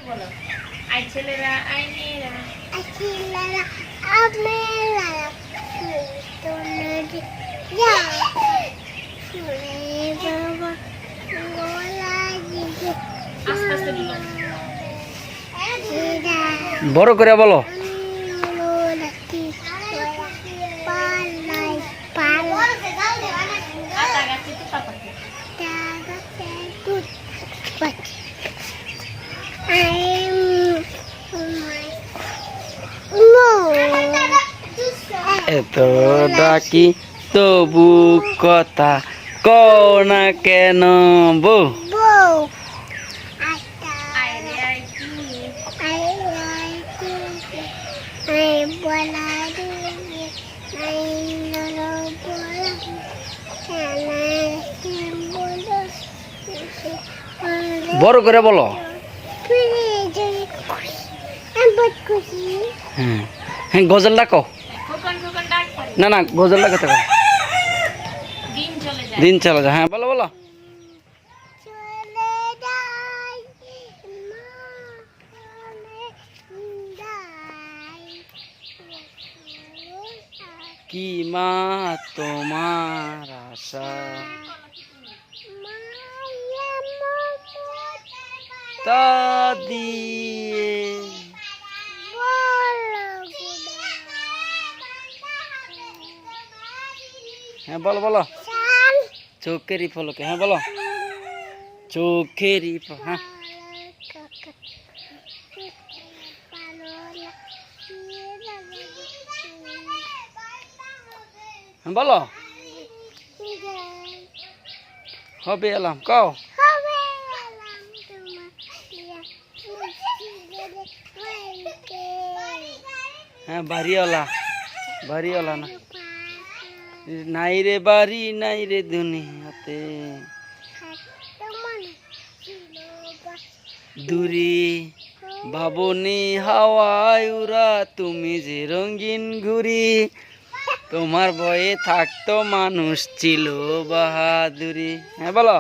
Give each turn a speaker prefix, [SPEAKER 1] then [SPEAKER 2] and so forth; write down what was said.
[SPEAKER 1] বলো আই ছেলেরা আই মেয়েরা আস্তে আস্তে বলো
[SPEAKER 2] বড় করে বলো
[SPEAKER 1] কাটাগাছি তোতা পাখি
[SPEAKER 2] এত ডাকি তবু কথা কও না কেন বউ
[SPEAKER 1] আই রে আই কি
[SPEAKER 2] বড় করে বলো হ্যাঁ হ্যাঁ গজল ডাকো
[SPEAKER 1] খোকন খোকন ডাক পারি
[SPEAKER 2] না না গজল ডাকাতে পারো
[SPEAKER 1] দিন চলে যায়
[SPEAKER 2] দিন চলে যায় হ্যাঁ বলো বলো কি মা তোমার আশা তা দিয়ে হ্যাঁ বলো বলো চোখেরই ফলকে হ্যাঁ বলো চোখেরই হ্যাঁ বলো হবে এলাম কও হ্যাঁ বাড়িওয়ালা না নাই রে বাড়ি নাই রে দুনিয়াতে দূরে ভাবনি হাওয়ায় উড়া তুমি যে রঙিন ঘুরি তোমার ভয়ে থাকতো মানুষ ছিল বাহাদুরি হ্যাঁ বলো